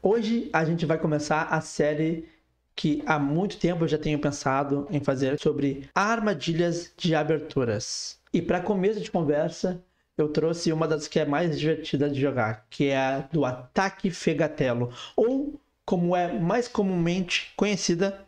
Hoje a gente vai começar a série que há muito tempo eu já tenho pensado em fazer sobre armadilhas de aberturas. E para começo de conversa, eu trouxe uma das que é mais divertida de jogar, que é a do Ataque Fegatelo, ou como é mais comumente conhecida,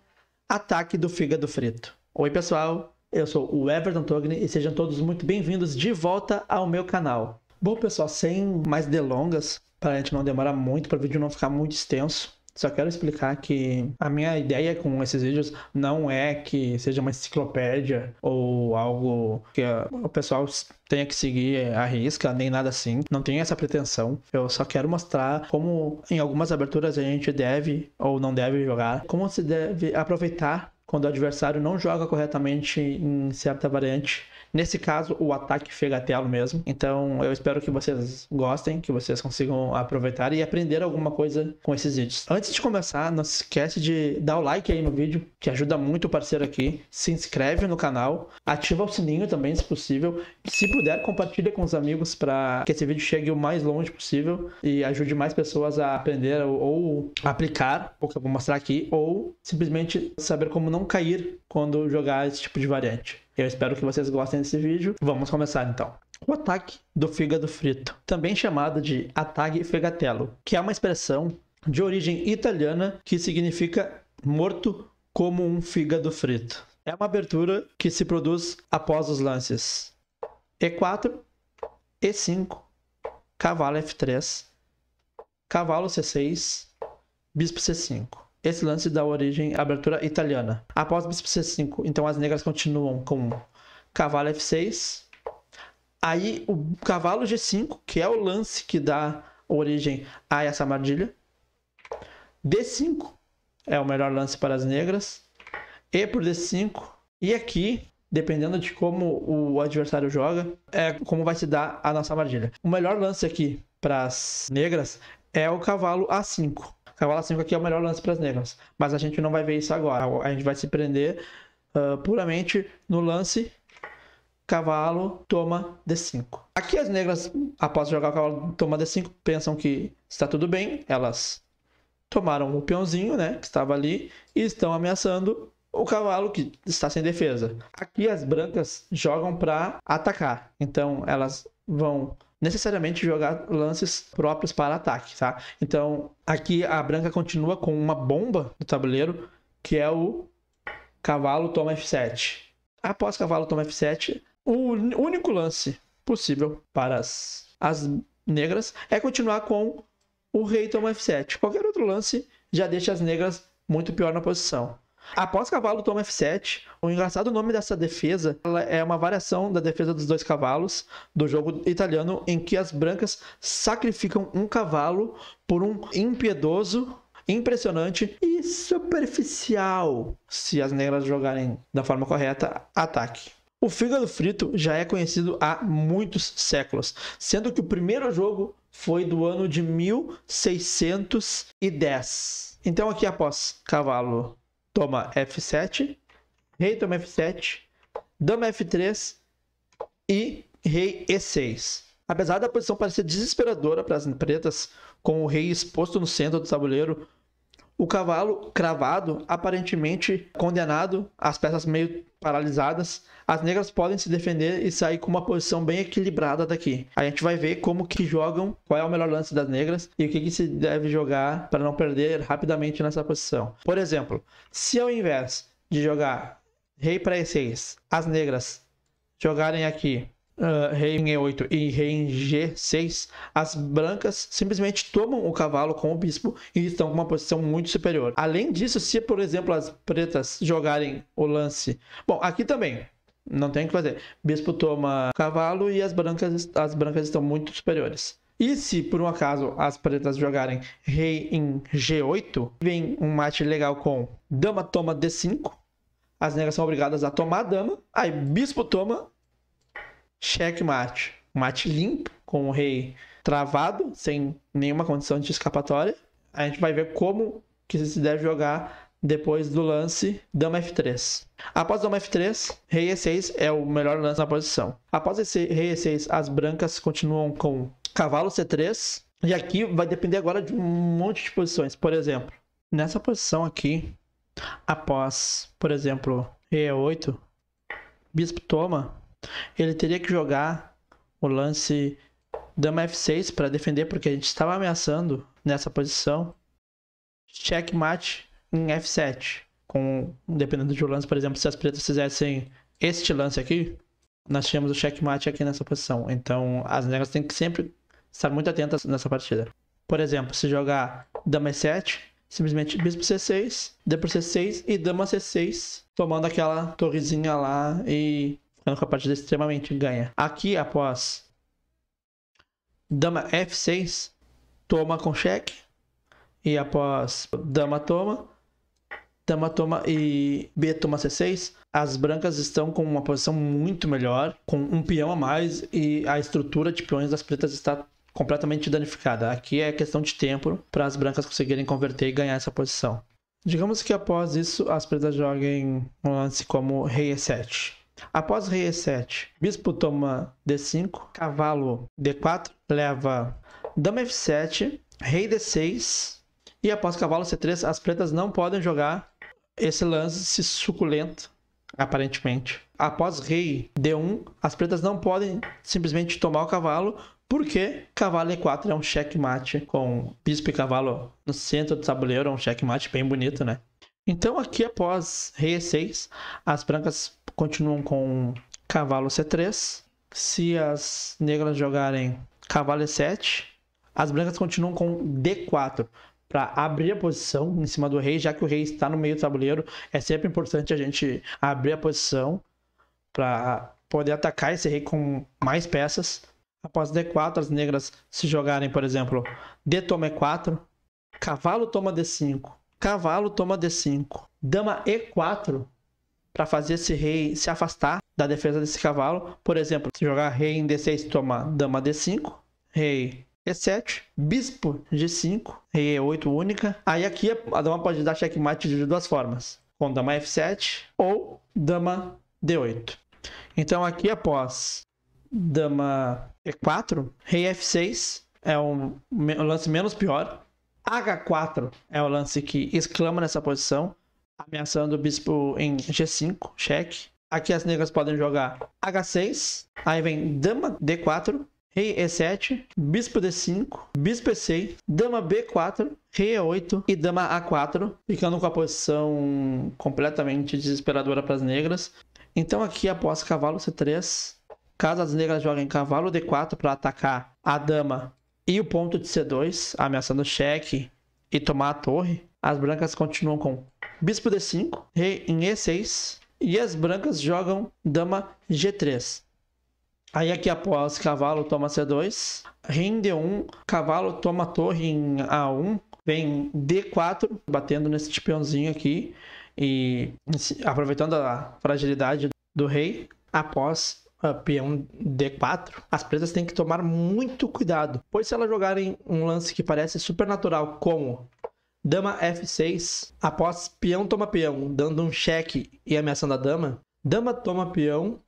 Ataque do Fígado Frito. Oi pessoal, eu sou o Everton Togni e sejam todos muito bem-vindos de volta ao meu canal. Bom pessoal, sem mais delongas, para a gente não demorar muito, para o vídeo não ficar muito extenso, só quero explicar que a minha ideia com esses vídeos não é que seja uma enciclopédia ou algo que o pessoal tenha que seguir à risca, nem nada assim. Não tenho essa pretensão. Eu só quero mostrar como em algumas aberturas a gente deve ou não deve jogar, como se deve aproveitar quando o adversário não joga corretamente em certa variante. Nesse caso, o Ataque Fegatelo mesmo. Então, eu espero que vocês gostem, que vocês consigam aproveitar e aprender alguma coisa com esses vídeos. Antes de começar, não se esquece de dar o like aí no vídeo, que ajuda muito o parceiro aqui. Se inscreve no canal, ativa o sininho também, se possível. Se puder, compartilha com os amigos para que esse vídeo chegue o mais longe possível e ajude mais pessoas a aprender ou aplicar o que eu vou mostrar aqui, ou simplesmente saber como não cair quando jogar esse tipo de variante. Eu espero que vocês gostem desse vídeo. Vamos começar então. O Ataque do Fígado Frito, também chamado de Ataque Fegatelo, que é uma expressão de origem italiana que significa morto como um fígado frito. É uma abertura que se produz após os lances E4, E5, cavalo F3, cavalo C6, bispo C5. Esse lance dá origem à abertura italiana. Após bispo C5, então as negras continuam com cavalo F6. Aí o cavalo G5, que é o lance que dá origem a essa armadilha. D5 é o melhor lance para as negras. E por D5. E aqui, dependendo de como o adversário joga, é como vai se dar a nossa armadilha. O melhor lance aqui para as negras é o cavalo A5. Cavalo A5 aqui é o melhor lance para as negras, mas a gente não vai ver isso agora. A gente vai se prender puramente no lance cavalo toma D5. Aqui as negras, após jogar o cavalo toma D5, pensam que está tudo bem. Elas tomaram o peãozinho, né, que estava ali, e estão ameaçando o cavalo que está sem defesa. Aqui as brancas jogam para atacar, então elas vão necessariamente jogar lances próprios para ataque, tá? Então, aqui a branca continua com uma bomba no tabuleiro, que é o cavalo toma F7. Após cavalo toma F7, o único lance possível para as negras é continuar com o rei toma F7. Qualquer outro lance já deixa as negras muito pior na posição. Após cavalo toma F7, o engraçado nome dessa defesa ela é uma variação da defesa dos dois cavalos do jogo italiano, em que as brancas sacrificam um cavalo por um impiedoso, impressionante e superficial, se as negras jogarem da forma correta, ataque. O fígado frito já é conhecido há muitos séculos, sendo que o primeiro jogo foi do ano de 1610. Então aqui após cavalo toma F7, rei toma F7, dama F3 e rei E6. Apesar da posição parecer desesperadora para as pretas, com o rei exposto no centro do tabuleiro, o cavalo cravado, aparentemente condenado, as peças meio paralisadas, as negras podem se defender e sair com uma posição bem equilibrada daqui. A gente vai ver como que jogam, qual é o melhor lance das negras e o que se deve jogar para não perder rapidamente nessa posição. Por exemplo, se ao invés de jogar rei para E6, as negras jogarem aqui rei em E8 e rei em G6, as brancas simplesmente tomam o cavalo com o bispo e estão com uma posição muito superior. Além disso, se por exemplo as pretas jogarem o lance... Bom, aqui também não tem o que fazer. Bispo toma cavalo e as brancas estão muito superiores. E se por um acaso as pretas jogarem rei em G8, vem um mate legal com dama toma D5, as negras são obrigadas a tomar a dama, aí bispo toma checkmate. Mate limpo, com o rei travado, sem nenhuma condição de escapatória. A gente vai ver como que se deve jogar depois do lance dama F3. Após dama F3, rei E6 é o melhor lance na posição. Após esse rei E6, as brancas continuam com cavalo C3, E aqui vai depender agora de um monte de posições. Por exemplo, nessa posição aqui, após, por exemplo, E8, bispo toma, ele teria que jogar o lance dama F6 para defender, porque a gente estava ameaçando nessa posição checkmate em F7. Dependendo do lance, por exemplo, se as pretas fizessem este lance aqui, nós tínhamos o checkmate aqui nessa posição. Então as negras têm que sempre estar muito atentas nessa partida. Por exemplo, se jogar dama E7, simplesmente bispo C6, D por C6 e dama C6, tomando aquela torrezinha lá e ficando com a partida extremamente ganha. Aqui, após dama F6, toma com cheque. E após dama toma e B toma C6, as brancas estão com uma posição muito melhor, com um peão a mais e a estrutura de peões das pretas está completamente danificada. Aqui é questão de tempo para as brancas conseguirem converter e ganhar essa posição. Digamos que após isso as pretas joguem um lance como rei E7. Após rei E7, bispo toma D5, cavalo D4, leva dama F7, rei D6 e após cavalo C3 as pretas não podem jogar esse lance suculento, aparentemente. Após rei D1, as pretas não podem simplesmente tomar o cavalo, porque cavalo E4 é um checkmate com bispo e cavalo no centro do tabuleiro, é um checkmate bem bonito, né? Então aqui após rei E6, as brancas continuam com cavalo C3. Se as negras jogarem cavalo E7, as brancas continuam com D4. Para abrir a posição em cima do rei, já que o rei está no meio do tabuleiro, é sempre importante a gente abrir a posição para poder atacar esse rei com mais peças. Após D4, as negras se jogarem, por exemplo, D toma E4, cavalo toma D5, cavalo toma D5, dama E4, para fazer esse rei se afastar da defesa desse cavalo. Por exemplo, se jogar rei em D6, toma dama D5, rei E7, bispo G5, rei E8 única. Aí aqui a dama pode dar checkmate de duas formas, com dama F7 ou dama D8. Então aqui após dama E4, rei F6 é o lance menos pior. H4 é o lance que exclama nessa posição, ameaçando o bispo em G5, cheque. Aqui as negras podem jogar H6, aí vem dama D4, rei E7, bispo D5, bispo E6, dama B4, rei E8 e dama A4, ficando com a posição completamente desesperadora para as negras. Então aqui após cavalo C3, caso as negras joguem cavalo D4 para atacar a dama e o ponto de C2, ameaçando o cheque e tomar a torre, as brancas continuam com bispo D5, rei em E6 e as brancas jogam dama G3. Aí aqui após cavalo toma C2, rei em D1, cavalo toma torre em A1, vem D4, batendo nesse peãozinho aqui e aproveitando a fragilidade do rei. Após peão D4, as pretas têm que tomar muito cuidado, pois se elas jogarem um lance que parece supernatural como dama F6, após peão toma peão, dando um cheque e ameaçando a dama, dama toma peão,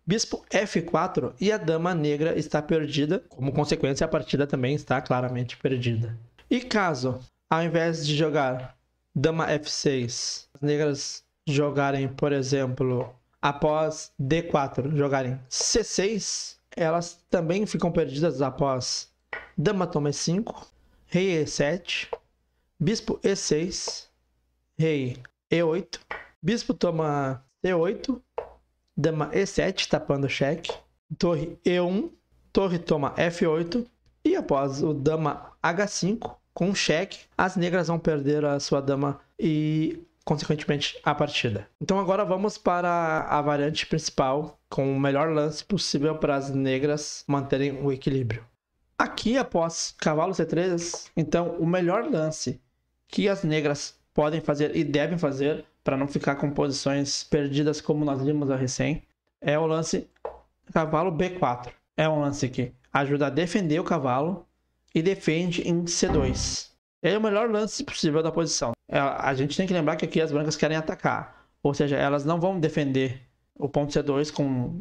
bispo F4 e a dama negra está perdida. Como consequência, a partida também está claramente perdida. E caso, ao invés de jogar dama F6, as negras jogarem, por exemplo, após D4, jogarem C6, elas também ficam perdidas após dama toma E5, rei E7, bispo E6, rei E8, bispo toma C8, dama E7, tapando o cheque, torre E1, torre toma F8, e após o dama H5, com cheque, as negras vão perder a sua dama e, consequentemente, a partida. Então agora vamos para a variante principal, com o melhor lance possível para as negras manterem o equilíbrio. Aqui, após cavalo C3, então, o melhor lance que as negras podem fazer e devem fazer para não ficar com posições perdidas como nós vimos a recém, é o lance cavalo B4. É um lance que ajuda a defender o cavalo e defende em C2. É o melhor lance possível da posição. A gente tem que lembrar que aqui as brancas querem atacar, ou seja, elas não vão defender o ponto C2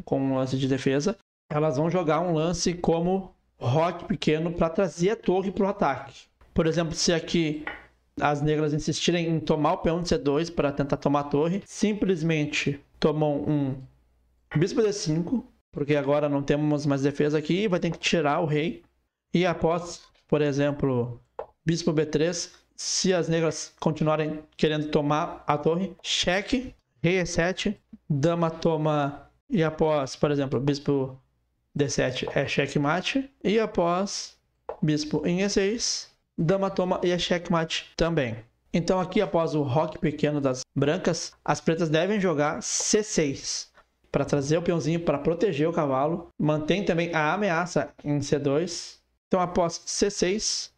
com um lance de defesa, elas vão jogar um lance como roque pequeno para trazer a torre para o ataque. Por exemplo, se aqui as negras insistirem em tomar o peão de C2 para tentar tomar a torre, simplesmente tomam um bispo D5, porque agora não temos mais defesa aqui e vai ter que tirar o rei. E após, por exemplo, bispo B3, se as negras continuarem querendo tomar a torre, cheque, rei E7, dama toma, e após, por exemplo, bispo D7 é checkmate, e após bispo em E6, dama toma e é checkmate também. Então aqui após o roque pequeno das brancas, as pretas devem jogar C6 para trazer o peãozinho para proteger o cavalo. Mantém também a ameaça em C2. Então após C6,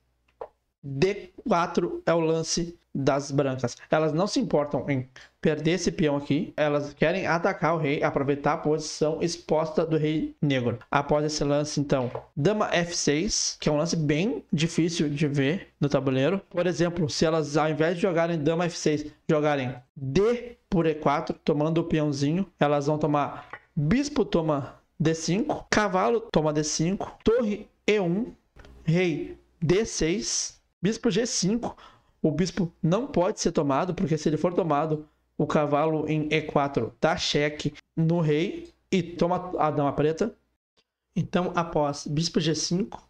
D4 é o lance das brancas. Elas não se importam em perder esse peão aqui. Elas querem atacar o rei, aproveitar a posição exposta do rei negro. Após esse lance, então, dama F6, que é um lance bem difícil de ver no tabuleiro. Por exemplo, se elas, ao invés de jogarem dama F6, jogarem D por E4, tomando o peãozinho, elas vão tomar bispo toma D5, cavalo toma D5, torre E1, rei D6, bispo G5. O bispo não pode ser tomado, porque se ele for tomado, o cavalo em E4 dá cheque no rei e toma a dama preta. Então, após bispo G5,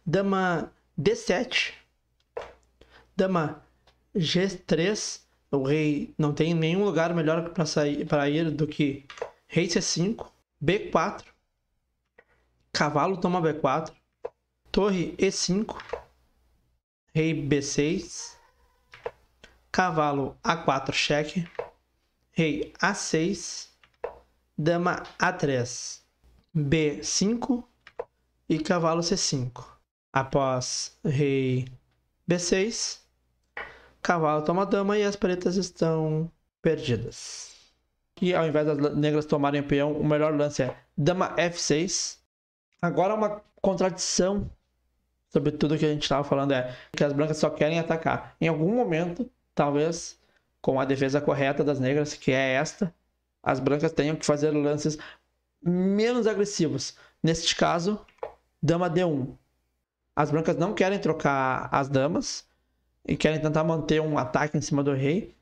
dama D7, dama G3, o rei não tem nenhum lugar melhor para ir do que rei C5, B4, cavalo toma B4, torre E5, rei B6, cavalo A4 cheque, rei A6, dama A3, B5 e cavalo C5. Após rei B6, cavalo toma dama e as pretas estão perdidas. E ao invés das negras tomarem o peão, o melhor lance é dama F6. Agora uma contradição sobre tudo que a gente estava falando é que as brancas só querem atacar. Em algum momento, talvez com a defesa correta das negras, que é esta, as brancas tenham que fazer lances menos agressivos. Neste caso, dama D1. As brancas não querem trocar as damas e querem tentar manter um ataque em cima do rei.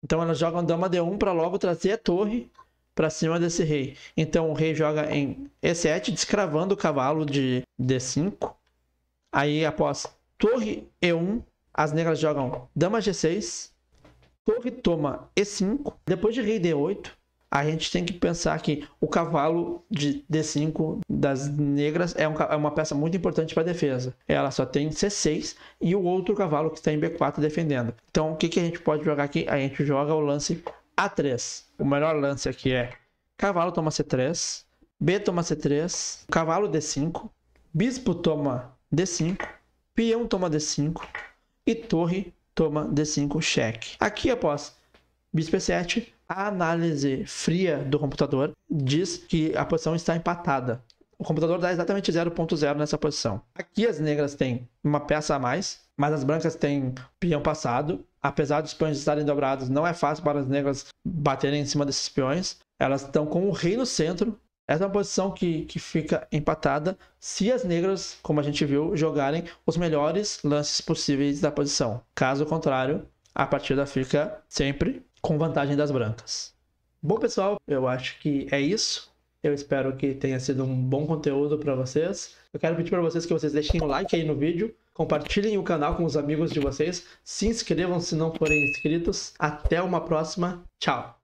Então elas jogam dama D1 para logo trazer a torre para cima desse rei. Então o rei joga em E7, descravando o cavalo de D5. Aí após torre E1, as negras jogam dama G6, torre toma E5. Depois de rei D8, a gente tem que pensar que o cavalo de D5 das negras é uma peça muito importante para a defesa. Ela só tem C6 e o outro cavalo que está em B4 defendendo. Então o que a gente pode jogar aqui? A gente joga o lance A3. O melhor lance aqui é cavalo toma C3, B toma C3, cavalo D5, bispo toma D5, peão toma D5 e torre toma D5 cheque. Aqui após bispo E7, a análise fria do computador diz que a posição está empatada. O computador dá exatamente 0.0 nessa posição. Aqui as negras têm uma peça a mais, mas as brancas têm peão passado. Apesar dos peões estarem dobrados, não é fácil para as negras baterem em cima desses peões. Elas estão com o rei no centro. Essa é uma posição que fica empatada se as negras, como a gente viu, jogarem os melhores lances possíveis da posição. Caso contrário, a partida fica sempre com vantagem das brancas. Bom, pessoal, eu acho que é isso. Eu espero que tenha sido um bom conteúdo para vocês. Eu quero pedir para vocês que vocês deixem um like aí no vídeo, compartilhem o canal com os amigos de vocês, se inscrevam se não forem inscritos. Até uma próxima. Tchau!